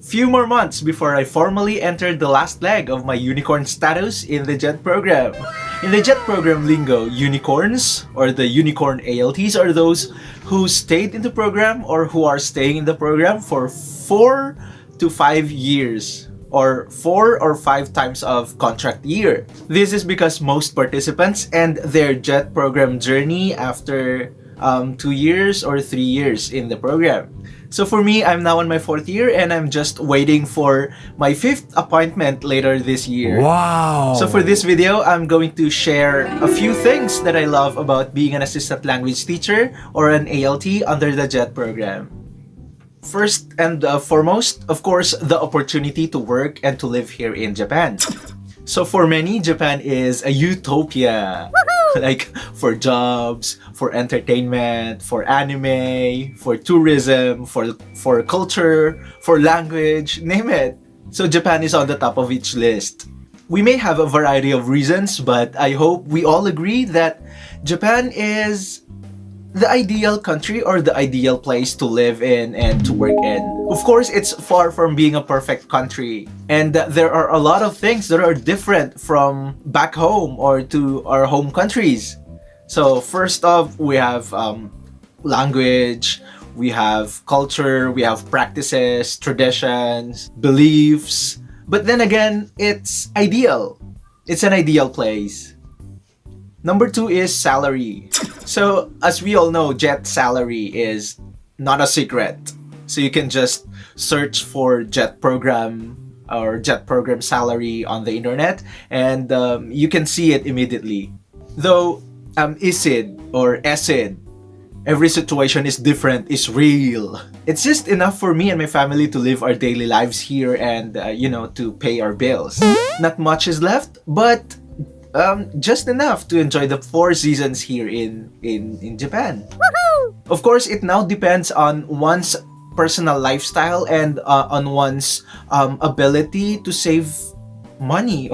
few more months before I formally entered the last leg of my unicorn status in the JET program. In the JET program lingo, unicorns or the unicorn ALTs are those who stayed in the program or who are staying in the program for 4 to 5 years or 4 or 5 times of contract year. This is because most participants end their JET program journey after 2 years or 3 years in the program. So for me, I'm now on my 4th year and I'm just waiting for my 5th appointment later this year. Wow! So for this video, I'm going to share a few things that I love about being an assistant language teacher or an ALT under the JET program. First and foremost, of course, the opportunity to work and to live here in Japan. So for many, Japan is a utopia. Like for jobs, for entertainment, for anime, for tourism, for culture, for language, name it. So Japan is on the top of each list. We may have a variety of reasons, but I hope we all agree that Japan is the ideal country or the ideal place to live in and to work in. Of course, it's far from being a perfect country. And there are a lot of things that are different from back home or to our home countries. So first off, we have language, we have culture, we have practices, traditions, beliefs. But then again, it's ideal. It's an ideal place. Number 2 is salary. So as we all know, JET salary is not a secret. So you can just search for JET program or JET program salary on the internet and you can see it immediately. Though ISID or ESID, every situation is different, is real. It's just enough for me and my family to live our daily lives here and to pay our bills. Not much is left, but just enough to enjoy the 4 seasons here in Japan. Woohoo! Of course, it now depends on one's personal lifestyle and on one's ability to save money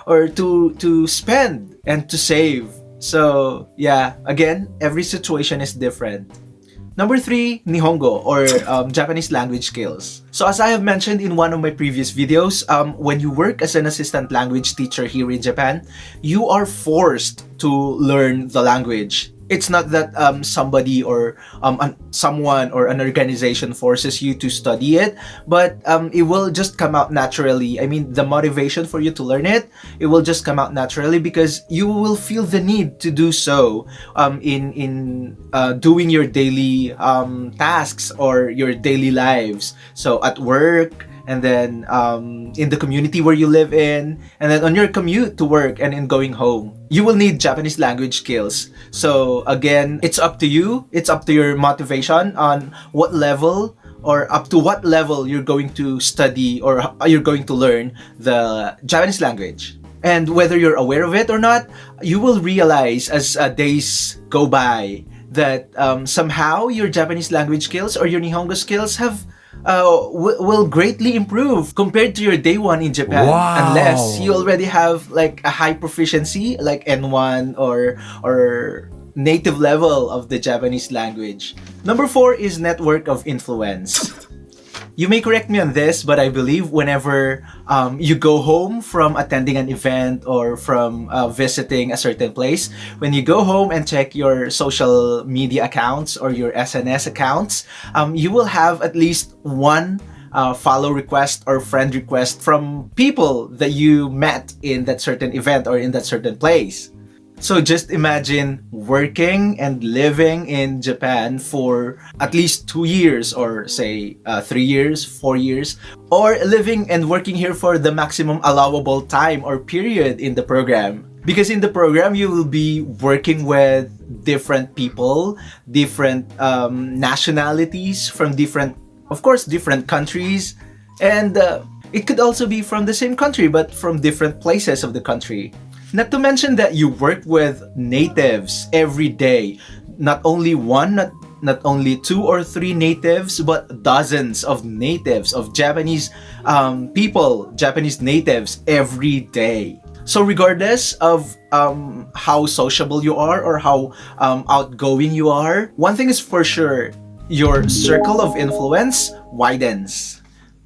or to spend and to save. So yeah, again, every situation is different. Number 3, Nihongo or Japanese language skills. So as I have mentioned in one of my previous videos, when you work as an assistant language teacher here in Japan, you are forced to learn the language. It's not that somebody or someone or an organization forces you to study it, but it will just come out naturally. I mean, the motivation for you to learn it will just come out naturally because you will feel the need to do so in doing your daily tasks or your daily lives. So at work, and then in the community where you live in, and then on your commute to work and in going home, you will need Japanese language skills. So again, it's up to you. It's up to your motivation on what level or up to what level you're going to study or you're going to learn the Japanese language. And whether you're aware of it or not, you will realize as days go by that somehow your Japanese language skills or your Nihongo skills have will greatly improve compared to your day one in Japan. Wow. Unless you already have like a high proficiency like N1 or native level of the Japanese language. Number 4 is network of influence. You may correct me on this, but I believe whenever you go home from attending an event or from visiting a certain place, when you go home and check your social media accounts or your SNS accounts, you will have at least one follow request or friend request from people that you met in that certain event or in that certain place. So just imagine working and living in Japan for at least 2 years or say 3 years, 4 years, or living and working here for the maximum allowable time or period in the program. Because in the program, you will be working with different people, different nationalities from different countries, and it could also be from the same country but from different places of the country. Not to mention that you work with natives every day. Not only one, not only 2 or 3 natives, but dozens of natives, of Japanese people, Japanese natives every day. So regardless of how sociable you are or how outgoing you are, one thing is for sure, your circle of influence widens.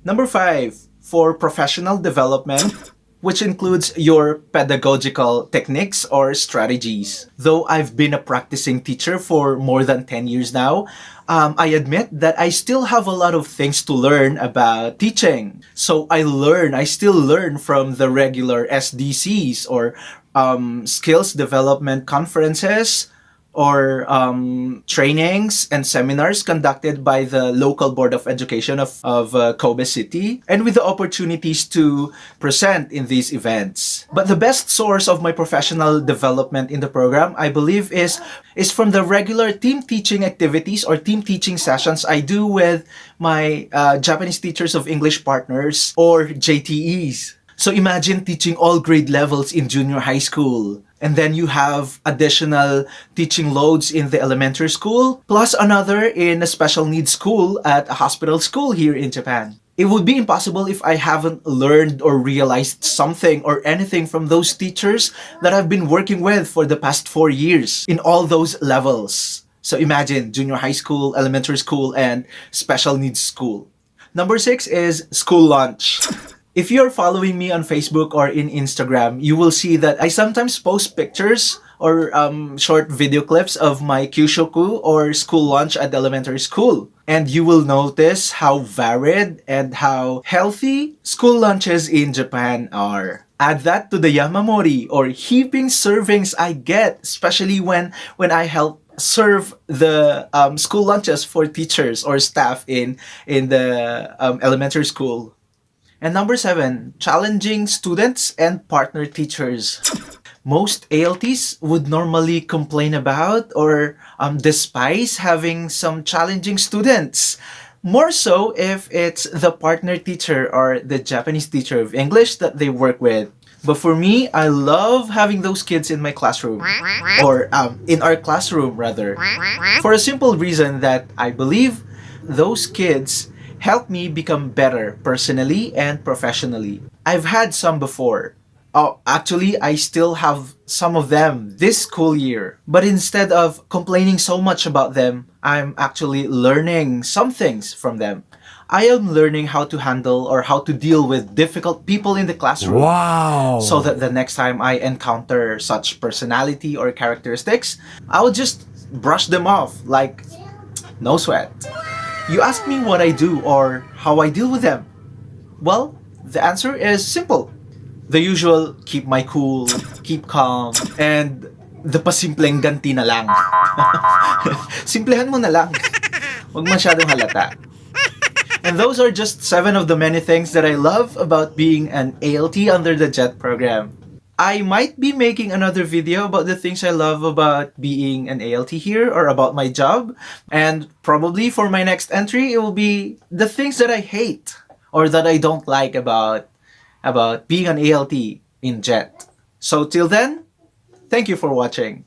Number 5, for professional development, which includes your pedagogical techniques or strategies. Though I've been a practicing teacher for more than 10 years now, I admit that I still have a lot of things to learn about teaching. So I still learn from the regular SDCs or skills development conferences or trainings and seminars conducted by the local board of education of Kobe City, and with the opportunities to present in these events. But the best source of my professional development in the program, I believe, is from the regular team teaching activities or team teaching sessions I do with my Japanese Teachers of English Partners or JTEs. So imagine teaching all grade levels in junior high school. And then you have additional teaching loads in the elementary school, plus another in a special needs school at a hospital school here in Japan. It would be impossible if I haven't learned or realized something or anything from those teachers that I've been working with for the past 4 years in all those levels. So imagine junior high school, elementary school, and special needs school. Number 6 is school lunch. If you're following me on Facebook or in Instagram, you will see that I sometimes post pictures or short video clips of my kyushoku or school lunch at elementary school. And you will notice how varied and how healthy school lunches in Japan are. Add that to the yamamori or heaping servings I get, especially when I help serve the school lunches for teachers or staff in the elementary school. And number 7, challenging students and partner teachers. Most ALTs would normally complain about or despise having some challenging students. More so if it's the partner teacher or the Japanese teacher of English that they work with. But for me, I love having those kids in my classroom. Or in our classroom, rather. For a simple reason that I believe those kids help me become better personally and professionally. I've had some before. Oh, actually, I still have some of them this school year. But instead of complaining so much about them, I'm actually learning some things from them. I am learning how to handle or how to deal with difficult people in the classroom. Wow! So that the next time I encounter such personality or characteristics, I'll just brush them off like no sweat. You ask me what I do or how I deal with them. Well, the answer is simple. The usual, keep my cool, keep calm, and the pasimpleng ganti na lang. Simplehan mo na lang. Huwag masyadong halata. And those are just 7 of the many things that I love about being an ALT under the JET program. I might be making another video about the things I love about being an ALT here or about my job. And probably for my next entry, it will be the things that I hate or that I don't like about being an ALT in JET. So till then, thank you for watching.